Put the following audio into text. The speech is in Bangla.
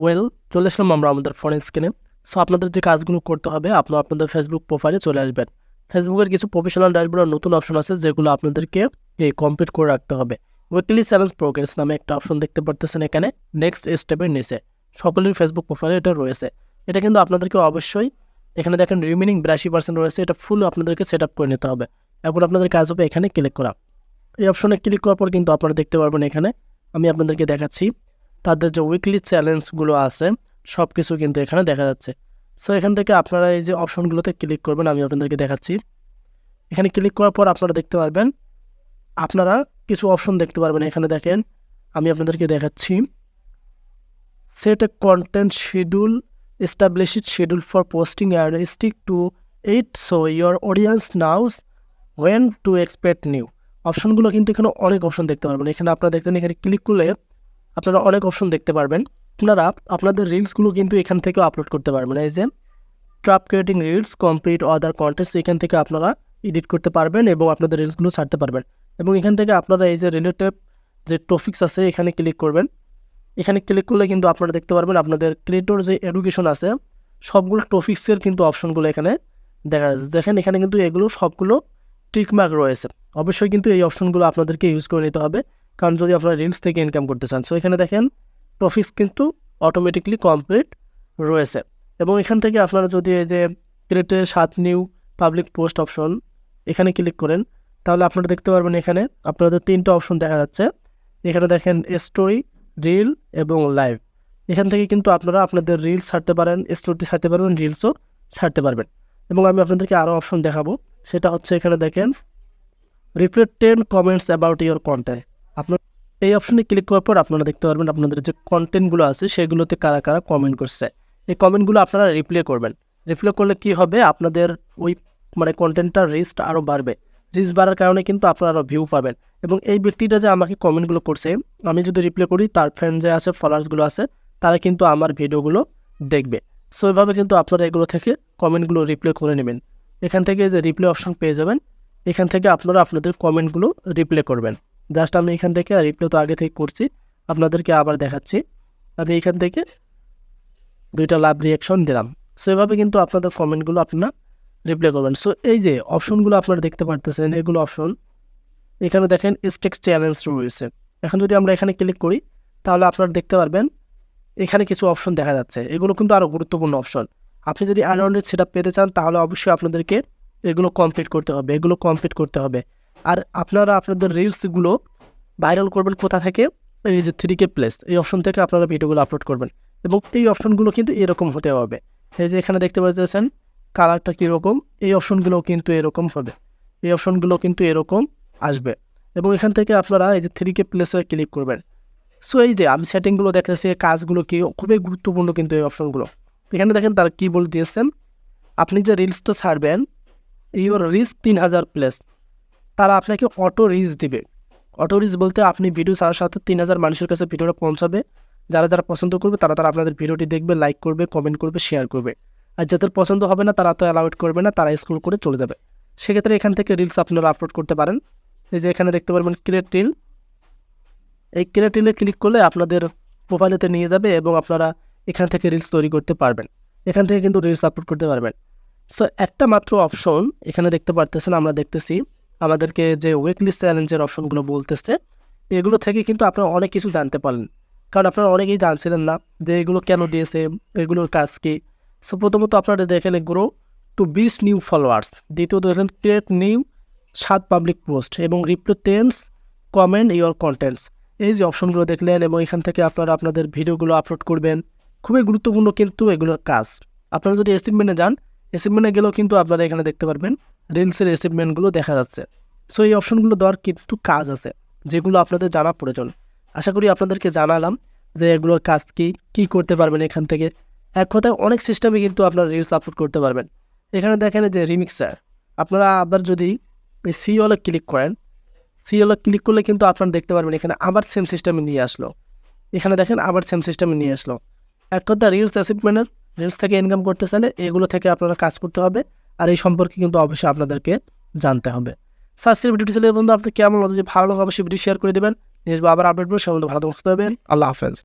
ওয়েল, চলে আসলাম আমরা আমাদের ফোন স্ক্রিনে। সো আপনাদের যে কাজগুলো করতে হবে, আপনাদের ফেসবুক প্রোফাইলে চলে আসবেন। ফেসবুকের কিছু প্রফেশনাল ড্যাশবোর্ডের নতুন অপশন আছে যেগুলো আপনাদেরকে কমপ্লিট করে রাখতে হবে। উইকলি চ্যালেঞ্জ প্রোগ্রেস নামে একটা অপশন দেখতে পারতেছেন এখানে, নেক্সট স্টেপের নিচে সকলের ফেসবুক প্রোফাইলে এটা রয়েছে। এটা কিন্তু আপনাদেরকে অবশ্যই এখানে দেখেন রিমেনিং 82% রয়েছে, এটা ফুল আপনাদেরকে সেট আপ করে নিতে হবে। এখন আপনাদের কাজ হবে এখানে ক্লিক করা। এই অপশনে ক্লিক করার পর কিন্তু আপনারা দেখতে পারবেন এখানে আমি আপনাদেরকে দেখাচ্ছি তাদের যে উইকলি চ্যালেঞ্জগুলো আছে সব কিছু কিন্তু এখানে দেখা যাচ্ছে। সো এখান থেকে আপনারা এই যে অপশনগুলোতে ক্লিক করবেন, আমি আপনাদেরকে দেখাচ্ছি। এখানে ক্লিক করার পর আপনারা দেখতে পারবেন আপনারা কিছু অপশন দেখতে পারবেন। এখানে দেখেন আমি আপনাদেরকে দেখাচ্ছি, set A content schedule, establish schedule for posting and stick to it so your audience নাউস went to expect new. অপশনগুলো কিন্তু এখানে অনেক অপশন দেখতে পারবেন। এখানে আপনারা দেখতেন এখানে ক্লিক করলে আপনারা অনেক অপশন দেখতে পারবেন। আপনারা আপনাদের রিলসগুলো কিন্তু এখান থেকেও আপলোড করতে পারবেন। এই যে ট্রাপ ক্রিয়েটিং রিলস কমপ্লিট আদার কন্টেন্টস, এখান থেকে আপনারা এডিট করতে পারবেন এবং আপনাদের রিলসগুলো ছাড়তে পারবেন। এবং এখান থেকে আপনারা এই যে রিলেটেড যে টপিক্স আছে এখানে ক্লিক করবেন। এখানে ক্লিক করলে কিন্তু আপনারা দেখতে পারবেন আপনাদের ক্রিয়েটর যে এডুকেশন আছে সবগুলো টপিক্সের কিন্তু অপশনগুলো এখানে দেখা যাচ্ছে। দেখেন এখানে কিন্তু এগুলো সবগুলো টিকমার্ক রয়েছে। অবশ্যই কিন্তু এই অপশনগুলো আপনাদেরকে ইউজ করে নিতে হবে, কারণ যদি আপনারা রিলস থেকে ইনকাম করতে চান। সো এখানে দেখেন টপিক্স কিন্তু অটোমেটিকলি কমপ্লিট রয়েছে। এবং এখান থেকে আপনারা যদি এই যে ক্রিয়েট সাত নিউ পাবলিক পোস্ট অপশন এখানে ক্লিক করেন, তাহলে আপনারা দেখতে পারবেন এখানে আপনাদের তিনটা অপশন দেখা যাচ্ছে। এখানে দেখেন স্টোরি, রিল এবং লাইভ। এখান থেকে কিন্তু আপনারা আপনাদের রিলস ছাড়তে পারেন, স্টোরি ছাড়তে পারবেন, রিলসও ছাড়তে পারবেন। এবং আমি আপনাদেরকে আরও অপশন দেখাবো, সেটা হচ্ছে এখানে দেখেন reply 10 comments about your content. আপনার এই অপশনে ক্লিক করার পর আপনারা দেখতে পারবেন আপনাদের যে কন্টেন্টগুলো আছে সেগুলোতে কারা কারা কমেন্ট করছে। এই কমেন্টগুলো আপনারা রিপ্লাই করবেন। রিপ্লাই করলে কি হবে, আপনাদের ওই কন্টেন্টটার রিচ আরও বাড়বে। রিচ বাড়ার কারণে কিন্তু আপনারা আরও ভিউ পাবেন। এবং এই ব্যক্তিটা যে আমাকে কমেন্টগুলো করছে, আমি যদি রিপ্লাই করি তার ফ্রেন্ড যে আছে, ফলোয়ার্সগুলো আছে, তারা কিন্তু আমার ভিডিওগুলো দেখবে। সো এইভাবে কিন্তু আপনারা এগুলো থেকে কমেন্টগুলো রিপ্লাই করে নেবেন। এখান থেকে যে রিপ্লাই অপশন পেয়ে যাবেন, এখান থেকে আপনারা আপনাদের কমেন্টগুলো রিপ্লাই করবেন। জাস্ট আমি এখান থেকে রিপ্লাই তো আগে থেকে করছি, আপনাদেরকে আবার দেখাচ্ছি। আমি এখান থেকে 2টা লাভ রিয়াকশন দিলাম। সো এভাবে কিন্তু আপনাদের কমেন্টগুলো আপনারা রিপ্লাই করবেন। সো এই যে অপশনগুলো আপনারা দেখতে পারতেছেন, এগুলো অপশন এখানে দেখেন স্টেক্স চ্যালেঞ্জ রয়েছে। এখন যদি আমরা এখানে ক্লিক করি তাহলে আপনারা দেখতে পারবেন এখানে কিছু অপশন দেখা যাচ্ছে। এগুলো কিন্তু আরও গুরুত্বপূর্ণ অপশন। আপনি যদি আনলিমিটেড সেট আপ পেতে চান তাহলে অবশ্যই আপনাদেরকে এগুলো কমপ্লিট করতে হবে। আর আপনারা আপনাদের রিলসগুলো ভাইরাল করবেন কোথা থেকে, এই যে 3K প্লেস এই অপশন থেকে আপনারা ভিডিওগুলো আপলোড করবেন। এবং এই অপশনগুলো কিন্তু এরকম হতে হবে। এই যে এখানে দেখতে পাচ্ছেন কালারটা কীরকম, এই অপশনগুলো কিন্তু এরকম হবে, এই অপশনগুলো কিন্তু এরকম আসবে। এবং এখান থেকে আপনারা এই যে 3K প্লেসে ক্লিক করবেন। সো এই যে আমি সেটিংগুলো দেখতেছি, কাজগুলো কি খুবই গুরুত্বপূর্ণ কিন্তু এই অপশনগুলো। এখানে দেখেন তারা কী বলে দিয়েছেন, আপনি যে রিলসটা ছাড়বেন ইউর রিচ 3000 প্লেস, তারা আপনাকে অটো রিচ দিবে। অটো রিচ বলতে আপনি ভিডিও ছাড়ার সাথে 3000 মানুষের কাছে ভিডিওটা পৌঁছাবে। যারা যারা পছন্দ করবে তারা আপনাদের ভিডিওটি দেখবে, লাইক করবে, কমেন্ট করবে, শেয়ার করবে। আর যাদের পছন্দ হবে না তারা তো অ্যালাউড করবে না, তারা স্ক্রল করে চলে যাবে। সেক্ষেত্রে এখান থেকে রিলস আপনারা আপলোড করতে পারেন। এই যে এখানে দেখতে পারবেন ক্রিয়েট রিল, এই ক্রিয়েট রিলে ক্লিক করলে আপনাদের প্রোফাইলেতে নিয়ে যাবে এবং আপনারা এখান থেকে রিলস তৈরি করতে পারবেন। এখান থেকে কিন্তু রিলস আপলোড করতে পারবেন। সো একটা মাত্র অপশন এখানে দেখতে পারতেছেন, আমরা দেখতেছি আমাদেরকে যে উইকলি চ্যালেঞ্জের অপশনগুলো বলতেছে, এগুলো থেকে কিন্তু আপনারা অনেক কিছু জানতে পারলেন। কারণ আপনারা অনেকেই জানছিলেন না যে এগুলো কেন দিয়েছে, এগুলোর কাজ কী। সো প্রথমত আপনারা দেখেন গ্রো টু 20 নিউ ফলোয়ার্স, দ্বিতীয়ত দেখেন ক্রিয়েট নিউ 7 পাবলিক পোস্ট এবং রিপ্রেজেন্টস কমেন্ট ইওর কন্টেন্টস। এই যে অপশনগুলো দেখলেন এবং এখান থেকে আপনারা আপনাদের ভিডিওগুলো আপলোড করবেন। খুবই গুরুত্বপূর্ণ কিন্তু এগুলোর কাজ। আপনারা যদি অ্যাচিভমেন্টে যান, অ্যাচিভমেন্টে গেলেও কিন্তু আপনারা এখানে দেখতে পারবেন রিলসের অ্যাচিভমেন্টগুলো দেখা যাচ্ছে। সো এই অপশনগুলো দেওয়ার কিন্তু কাজ আছে যেগুলো আপনাদের জানা প্রয়োজন। আশা করি আপনাদেরকে জানালাম যে এগুলোর কাজ কী করতে পারবেন এখান থেকে। এক কথায় অনেক সিস্টেমে কিন্তু আপনারা রিলস আপলোড করতে পারবেন। এখানে দেখেন যে রিমিক্সার, আপনারা আবার যদি এই সিওলে ক্লিক করেন, সিওলে ক্লিক করলে কিন্তু আপনারা দেখতে পারবেন এখানে আবার সেম সিস্টেমে নিয়ে আসলো। এখানে দেখেন আবার সেম সিস্টেমে নিয়ে আসলো। এক কথা রিলস অ্যাচিভমেন্টের, রিলস থেকে ইনকাম করতে চাইলে এগুলো থেকে আপনারা কাজ করতে হবে। আর এই সম্পর্কে কিন্তু অবশ্যই আপনাদেরকে জানতে হবে। সাবস্ক্রাইব ভিডিওটি চ্যানেল বন্ধু, আপনি কেমন যদি ভালো লাগে অবশ্যই ভিডিও শেয়ার করে দেবেন। নিজে আবার আপডেট করবো, সে ভালো থাকতে হবেন। আল্লাহ হাফেজ।